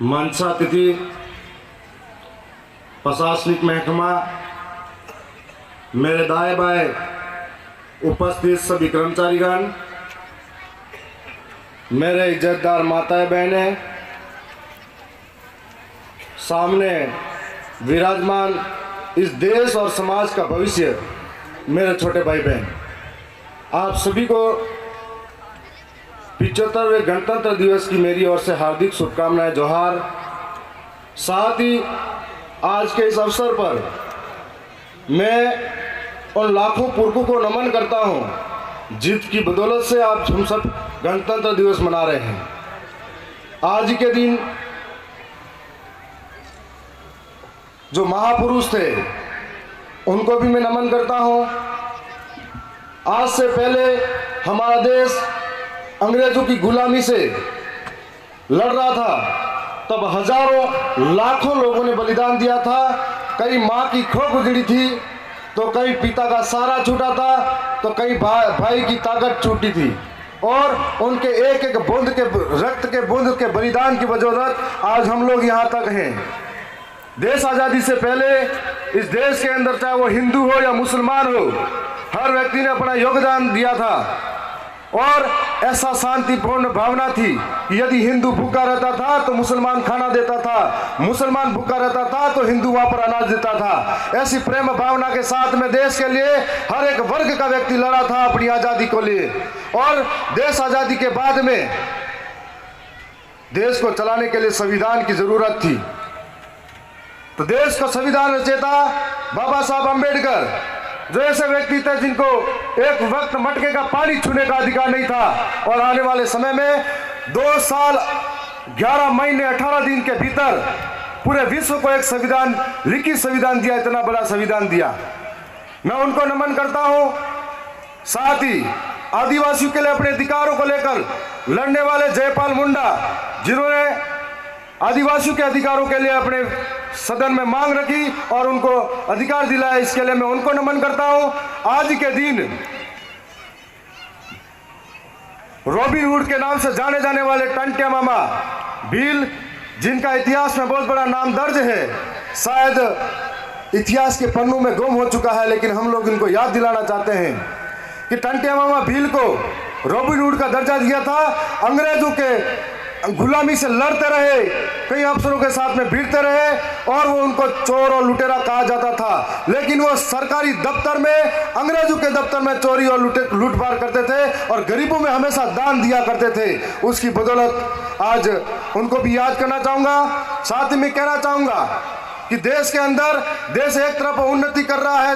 मंच अतिथि, प्रशासनिक महकमा, मेरे दाएं बाएं उपस्थित सभी कर्मचारीगण, मेरे इज्जतदार माताएं बहनें, सामने विराजमान इस देश और समाज का भविष्य मेरे छोटे भाई बहन, आप सभी को 75वें गणतंत्र दिवस की मेरी ओर से हार्दिक शुभकामनाएं, जोहार। साथ ही आज के इस अवसर पर मैं उन लाखों पुरखों को नमन करता हूं जिसकी बदौलत से आप हम सब गणतंत्र दिवस मना रहे हैं। आज के दिन जो महापुरुष थे उनको भी मैं नमन करता हूं। आज से पहले हमारा देश अंग्रेजों की गुलामी से लड़ रहा था, तब हजारों लाखों लोगों ने बलिदान दिया था। कई माँ की खोख उजड़ी थी तो कई पिता का सहारा छूटा था, तो कई भाई की ताकत छूटी थी, और उनके एक एक बूंद के रक्त के बूंद के बलिदान की बदौलत आज हम लोग यहाँ तक हैं। देश आज़ादी से पहले इस देश के अंदर चाहे वो हिंदू हो या मुसलमान हो, हर व्यक्ति ने अपना योगदान दिया था, और ऐसा शांतिपूर्ण भावना थी कि यदि हिंदू भूखा रहता था तो मुसलमान खाना देता था, मुसलमान भूखा रहता था तो हिंदू वहां पर अनाज देता था। ऐसी प्रेम भावना के साथ में देश के लिए हर एक वर्ग का व्यक्ति लड़ा था अपनी आज़ादी को लिए। और देश आज़ादी के बाद में देश को चलाने के लिए संविधान की जरूरत थी, तो देश का संविधान रचयिता बाबा साहब अम्बेडकर, जो ऐसे व्यक्ति थे जिनको एक वक्त मटके का पानी छूने का अधिकार नहीं था, और आने वाले समय में 2 साल 11 महीने 18 दिन के भीतर पूरे विश्व को एक संविधान, लिखित संविधान दिया, इतना बड़ा संविधान दिया। मैं उनको नमन करता हूं। साथ ही आदिवासियों के लिए अपने अधिकारों को लेकर लड़ने वाले जयपाल मुंडा, जिन्होंने आदिवासियों के अधिकारों के लिए अपने सदन में मांग रखी और उनको अधिकार दिलाया, इसके लिए मैं उनको नमन करता हूं। आज के दिन रॉबिन हुड के नाम से जाने जाने वाले टंट्या मामा भील, जिनका इतिहास में बहुत बड़ा नाम दर्ज है, शायद इतिहास के पन्नों में गुम हो चुका है, लेकिन हम लोग इनको याद दिलाना चाहते हैं कि टंट्या मामा भील को रॉबिन हुड का दर्जा दिया था। अंग्रेजों के गुलामी से लड़ते रहे, कई अफसरों के साथ में भिड़ते रहे, और वो उनको चोर और लुटेरा कहा जाता था, लेकिन वो सरकारी दफ्तर में, अंग्रेजों के दफ्तर में चोरी और लूटपाट करते थे और गरीबों में हमेशा दान दिया करते थे। उसकी बदौलत आज उनको भी याद करना चाहूँगा। साथ ही मैं कहना चाहूँगा कि देश के अंदर देश एक तरफ उन्नति कर रहा है,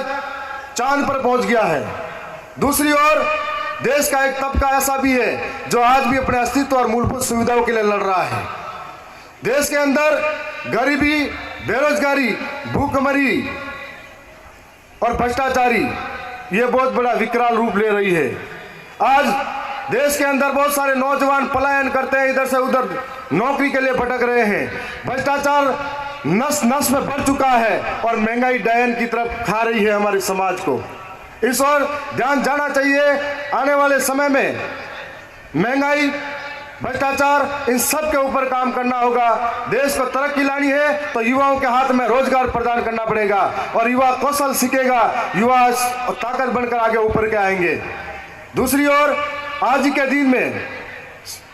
चांद पर पहुँच गया है, दूसरी ओर देश का एक तबका ऐसा भी है जो आज भी अपने अस्तित्व और मूलभूत सुविधाओं के लिए लड़ रहा है। देश के अंदर गरीबी, बेरोजगारी, भूखमरी और भ्रष्टाचारी ये बहुत बड़ा विकराल रूप ले रही है। आज देश के अंदर बहुत सारे नौजवान पलायन करते हैं, इधर से उधर नौकरी के लिए भटक रहे हैं। भ्रष्टाचार नस नस में बढ़ चुका है और महंगाई डायन की तरफ खा रही है हमारे समाज को। इस ओर ध्यान जाना चाहिए। आने वाले समय में महंगाई, भ्रष्टाचार, इन सब के ऊपर काम करना होगा। देश को तरक्की लानी है तो युवाओं के हाथ में रोजगार प्रदान करना पड़ेगा, और युवा कौशल सीखेगा, युवा ताकत बनकर आगे ऊपर के आएंगे। दूसरी ओर आज के दिन में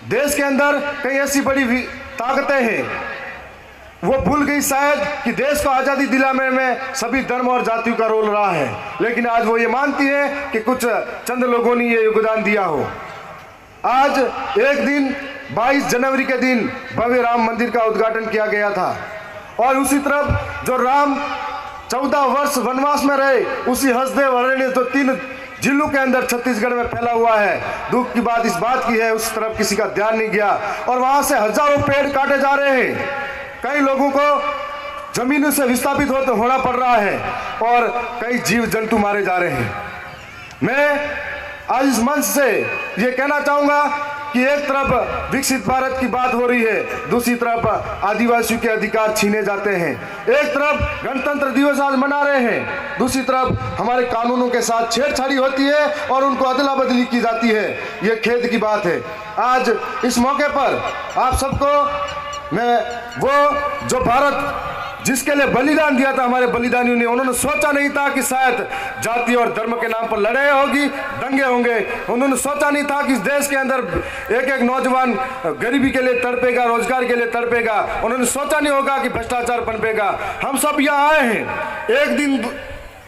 देश के अंदर कई ऐसी बड़ी ताकतें हैं, वो भूल गई शायद कि देश को आज़ादी दिलाने में सभी धर्म और जातियों का रोल रहा है, लेकिन आज वो ये मानती है कि कुछ चंद लोगों ने ये योगदान दिया हो। आज एक दिन 22 जनवरी के दिन भव्य राम मंदिर का उद्घाटन किया गया था, और उसी तरफ जो राम 14 वर्ष वनवास में रहे, उसी हसदेव अरण्य जो 3 जिलों के अंदर छत्तीसगढ़ में फैला हुआ है, दुख की बात इस बात की है उस तरफ किसी का ध्यान नहीं गया, और वहां से हजारों पेड़ काटे जा रहे हैं। कई लोगों को जमीनों से विस्थापित होना पड़ रहा है, और कई जीव जंतु मारे जा रहे हैं। मैं आज इस मंच से ये कहना चाहूँगा कि एक तरफ विकसित भारत की बात हो रही है, दूसरी तरफ आदिवासियों के अधिकार छीने जाते हैं। एक तरफ गणतंत्र दिवस आज मना रहे हैं, दूसरी तरफ हमारे कानूनों के साथ छेड़छाड़ी होती है और उनको अदला बदली की जाती है। ये खेद की बात है। आज इस मौके पर आप सबको मैं वो जो भारत जिसके लिए बलिदान दिया था हमारे बलिदानियों ने, उन्होंने सोचा नहीं था कि शायद जाति और धर्म के नाम पर लड़ाई होगी, दंगे होंगे। उन्होंने सोचा नहीं था कि इस देश के अंदर एक एक नौजवान गरीबी के लिए तड़पेगा, रोजगार के लिए तड़पेगा। उन्होंने सोचा नहीं होगा कि भ्रष्टाचार पनपेगा। हम सब यहाँ आए हैं, एक दिन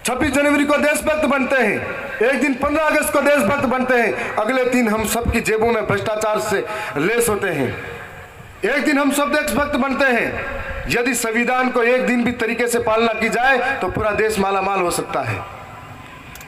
26 जनवरी को देशभक्त बनते हैं, एक दिन 15 अगस्त को देशभक्त बनते हैं, अगले दिन हम सबकी जेबों में भ्रष्टाचार से लेस होते हैं। एक दिन हम सब देशभक्त बनते हैं। यदि संविधान को एक दिन भी तरीके से पालना की जाए तो पूरा देश मालामाल हो सकता है।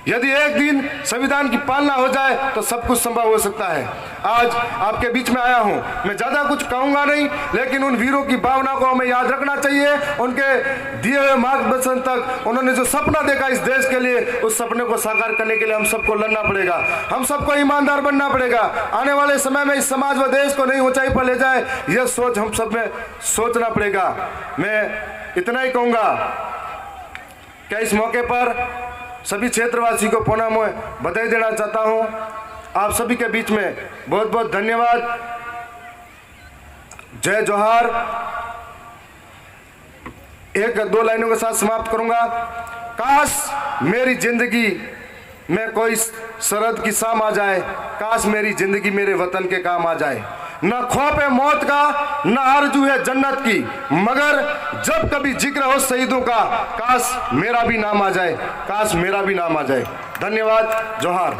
यदि एक दिन संविधान की पालना हो जाए तो सब कुछ संभव हो सकता है। आज आपके बीच में आया हूं, मैं ज्यादा कुछ कहूंगा नहीं, लेकिन उन वीरों की भावना को हमें याद रखना चाहिए। उनके दिए हुए मार्गदर्शन तक उन्होंने जो सपना देखा इस देश के लिए, उस सपने को साकार करने के लिए हम सबको लड़ना पड़ेगा, हम सबको ईमानदार बनना पड़ेगा। आने वाले समय में इस समाज व देश को नई ऊंचाई पर ले जाए, यह सोच हम सब में सोचना पड़ेगा। मैं इतना ही कहूंगा कि इस मौके पर सभी क्षेत्रवासी को पुनः मैं बधाई देना चाहता हूं। आप सभी के बीच में बहुत बहुत धन्यवाद। जय जोहार। एक दो लाइनों के साथ समाप्त करूंगा। काश मेरी जिंदगी में कोई सरहद की शाम आ जाए, काश मेरी जिंदगी मेरे वतन के काम आ जाए। न खौफ है मौत का, न आरजू है जन्नत की, मगर जब कभी जिक्र हो शहीदों का, काश मेरा भी नाम आ जाए, काश मेरा भी नाम आ जाए। धन्यवाद। जोहार।